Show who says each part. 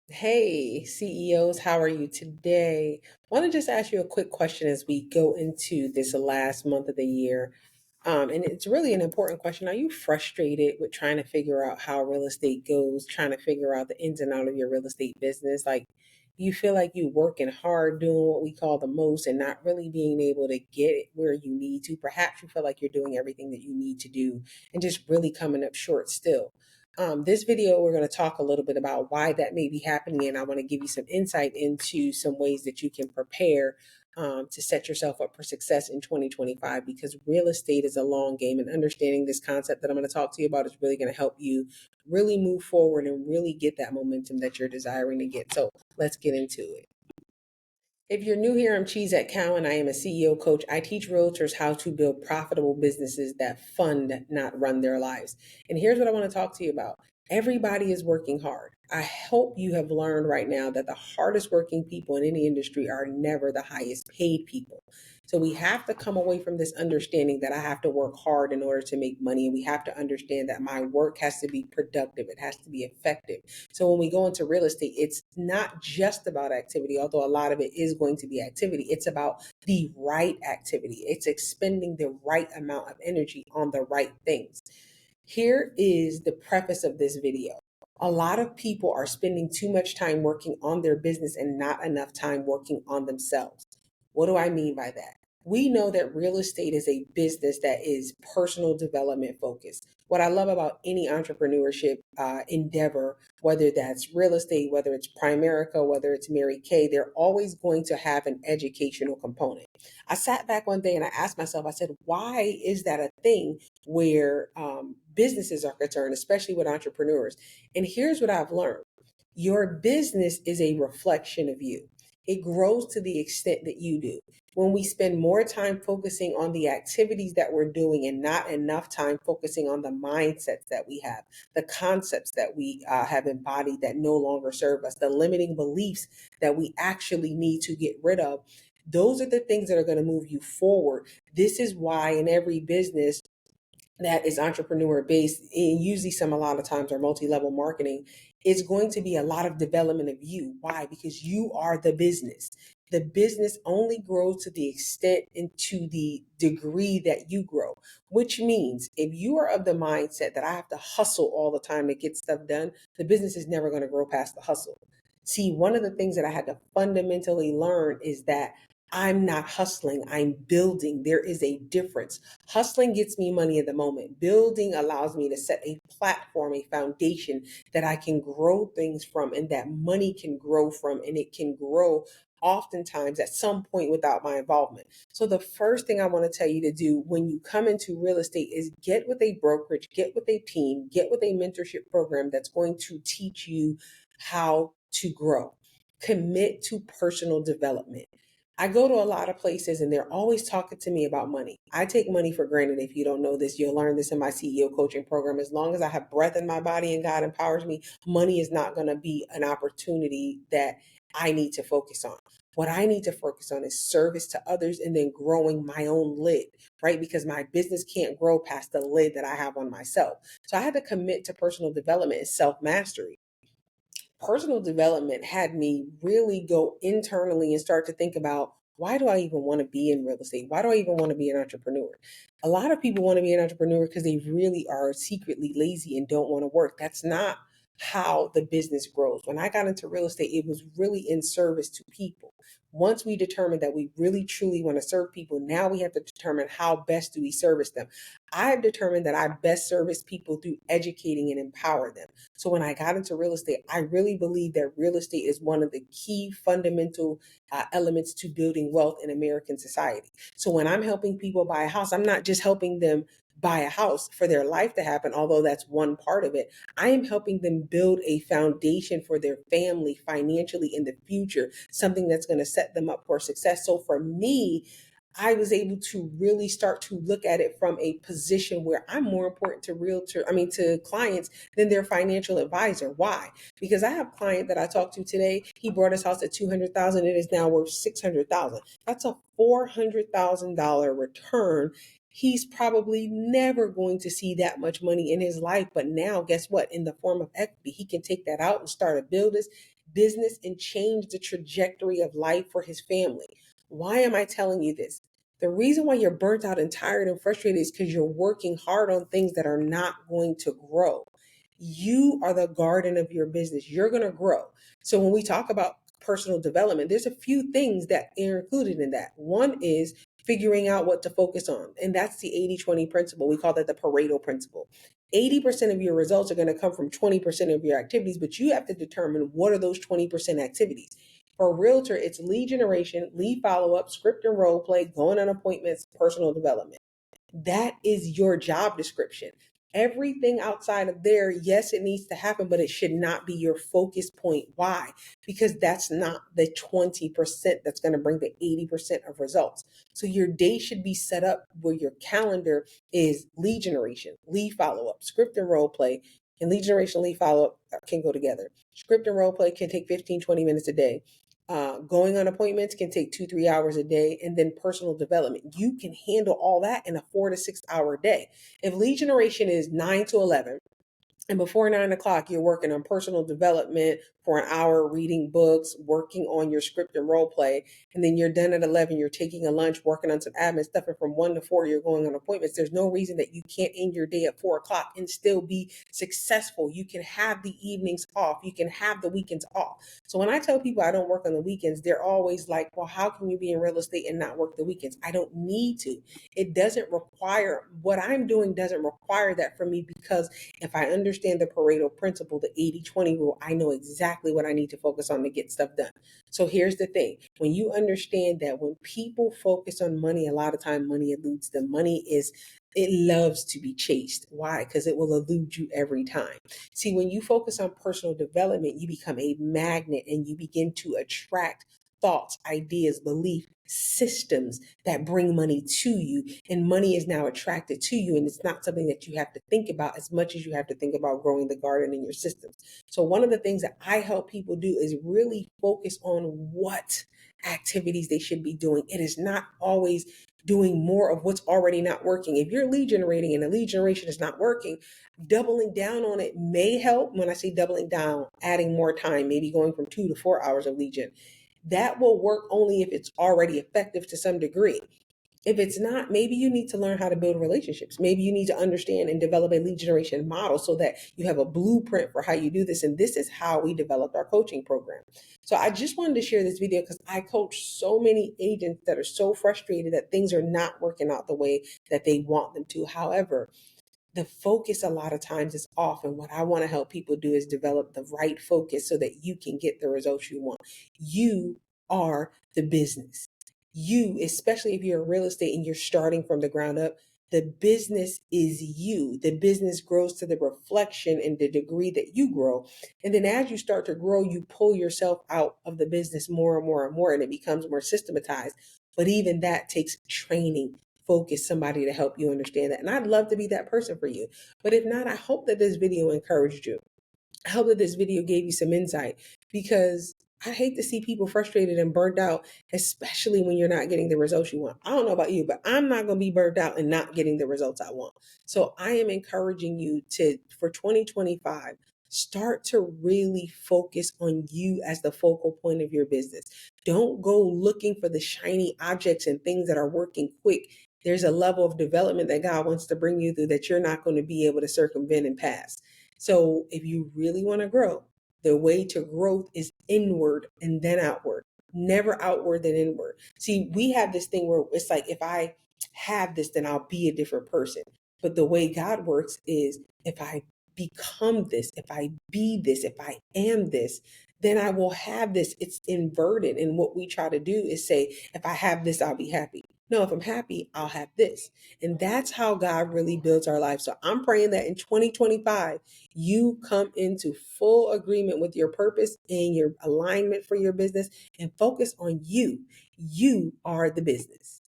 Speaker 1: Hey, CEOs, how are you today? I want to just ask you a quick question as we go into this last month of the year. And it's really an important question. Are you frustrated with trying to figure out how real estate goes, trying to figure out the ins and out of your real estate business? Like, you feel like you working hard, doing what we call the most, and not really being able to get it where you need to. Perhaps you feel like you're doing everything that you need to do and just really coming up short still. This video, we're going to talk a little bit about why that may be happening, and I want to give you some insight into some ways that you can prepare to set yourself up for success in 2025 because real estate is a long game, and understanding this concept that I'm going to talk to you about is really going to help you really move forward and really get that momentum that you're desiring to get. So let's get into it. If you're new here, I'm Cheese at Cowan. I am a CEO coach. I teach realtors how to build profitable businesses that fund, not run their lives. And here's what I want to talk to you about. Everybody is working hard. I hope you have learned right now that the hardest working people in any industry are never the highest paid people. So we have to come away from this understanding that I have to work hard in order to make money. And we have to understand that my work has to be productive. It has to be effective. So when we go into real estate, it's not just about activity, although a lot of it is going to be activity. It's about the right activity. It's expending the right amount of energy on the right things. Here is the preface of this video. A lot of people are spending too much time working on their business and not enough time working on themselves. What do I mean by that? We know that real estate is a business that is personal development focused. What I love about any entrepreneurship endeavor, whether that's real estate, whether it's Primerica, whether it's Mary Kay, they're always going to have an educational component. I sat back one day and I asked myself, I said, why is that a thing where businesses are concerned, especially with entrepreneurs? And here's what I've learned. Your business is a reflection of you. It grows to the extent that you do. When we spend more time focusing on the activities that we're doing and not enough time focusing on the mindsets that we have, the concepts that we have embodied that no longer serve us, the limiting beliefs that we actually need to get rid of, those are the things that are going to move you forward. This is why in every business that is entrepreneur based, and usually some a lot of times are multi-level marketing, is going to be a lot of development of you. Why? Because you are the business. The business only grows to the extent and to the degree that you grow, which means if you are of the mindset that I have to hustle all the time to get stuff done, the business is never going to grow past the hustle. See, one of the things that I had to fundamentally learn is that I'm not hustling, I'm building. There is a difference. Hustling gets me money at the moment. Building allows me to set a platform, a foundation that I can grow things from and that money can grow from, and it can grow oftentimes at some point without my involvement. So the first thing I want to tell you to do when you come into real estate is get with a brokerage, get with a team, get with a mentorship program that's going to teach you how to grow. Commit to personal development. I go to a lot of places and they're always talking to me about money. I take money for granted. If you don't know this, you'll learn this in my CEO coaching program. As long as I have breath in my body and God empowers me, money is not going to be an opportunity that I need to focus on. What I need to focus on is service to others and then growing my own lid, right? Because my business can't grow past the lid that I have on myself. So I had to commit to personal development and self mastery. Personal development had me really go internally and start to think about, why do I even want to be in real estate? Why do I even want to be an entrepreneur? A lot of people want to be an entrepreneur because they really are secretly lazy and don't want to work. That's not how the business grows. When I got into real estate, it was really in service to people. Once we determined that we really truly want to serve people, now we have to determine how best do we service them. I have determined that I best service people through educating and empower them. So when I got into real estate, I really believe that real estate is one of the key fundamental elements to building wealth in American society. So when I'm helping people buy a house, I'm not just helping them buy a house for their life to happen, although that's one part of it. I am helping them build a foundation for their family financially in the future, something that's going to set them up for success. So for me, I was able to really start to look at it from a position where I'm more important to to clients than their financial advisor. Why? Because I have a client that I talked to today. He bought his house at 200,000. It is now worth 600,000. That's a $400,000 return. he's probably never going to see that much money in his life. But now, guess what? In the form of equity, he can take that out and start a business and change the trajectory of life for his family. Why am I telling you this? The reason why you're burnt out and tired and frustrated is because you're working hard on things that are not going to grow. You are the garden of your business. You're going to grow. So when we talk about personal development, there's a few things that are included in that. One is figuring out what to focus on. And that's the 80-20 principle. We call that the Pareto principle. 80% of your results are going to come from 20% of your activities, but you have to determine what are those 20% activities. For a realtor, it's lead generation, lead follow-up, script and role play, going on appointments, personal development. That is your job description. Everything outside of there, yes, it needs to happen, but it should not be your focus point. Why? Because that's not the 20% that's going to bring the 80% of results. So your day should be set up where your calendar is lead generation, lead follow up, script and role play. And lead generation, lead follow up can go together. Script and role play can take 15, 20 minutes a day. Going on appointments can take 2-3 hours a day, and then personal development. You can handle all that in a 4 to 6 hour day. If lead generation is 9 to 11, and before 9 o'clock, you're working on personal development for an hour, reading books, working on your script and role play. And then you're done at 11, you're taking a lunch, working on some admin stuff. And from 1 to 4, you're going on appointments. There's no reason that you can't end your day at 4 o'clock and still be successful. You can have the evenings off. You can have the weekends off. So when I tell people I don't work on the weekends, they're always like, well, how can you be in real estate and not work the weekends? I don't need to. It doesn't require, what I'm doing doesn't require that for me, because if I understand the Pareto principle, the 80-20 rule, I know exactly what I need to focus on to get stuff done. So here's the thing. When you understand that when people focus on money, a lot of time money eludes them. It loves to be chased. Why? Because it will elude you every time. See, when you focus on personal development, you become a magnet and you begin to attract thoughts, ideas, belief systems that bring money to you, and money is now attracted to you, and it's not something that you have to think about as much as you have to think about growing the garden in your systems. So one of the things that I help people do is really focus on what activities they should be doing. It is not always doing more of what's already not working. If you're lead generating and the lead generation is not working, doubling down on it may help. When I say doubling down, adding more time, maybe going from 2 to 4 hours of lead gen. That will work only if it's already effective to some degree. If it's not, maybe you need to learn how to build relationships. Maybe you need to understand and develop a lead generation model so that you have a blueprint for how you do this. And this is how we developed our coaching program. So I just wanted to share this video because I coach so many agents that are so frustrated that things are not working out the way that they want them to. However, the focus a lot of times is off. And what I want to help people do is develop the right focus so that you can get the results you want. You are the business. You, especially if you're in real estate and you're starting from the ground up, the business is you. The business grows to the reflection and the degree that you grow. And then as you start to grow, you pull yourself out of the business more and more and more, and it becomes more systematized. But even that takes training, focus, somebody to help you understand that. And I'd love to be that person for you. But if not, I hope that this video encouraged you. I hope that this video gave you some insight, because I hate to see people frustrated and burnt out, especially when you're not getting the results you want. I don't know about you, but I'm not going to be burnt out and not getting the results I want. So I am encouraging you to, for 2025, start to really focus on you as the focal point of your business. Don't go looking for the shiny objects and things that are working quick. There's a level of development that God wants to bring you through that you're not going to be able to circumvent and pass. So if you really want to grow, the way to growth is inward and then outward, never outward than inward. See, we have this thing where it's like, if I have this, then I'll be a different person. But the way God works is, if I become this, if I be this, if I am this, then I will have this. It's inverted. And what we try to do is say, if I have this, I'll be happy. No, if I'm happy, I'll have this. And that's how God really builds our life. So I'm praying that in 2025, you come into full agreement with your purpose and your alignment for your business and focus on you. You are the business.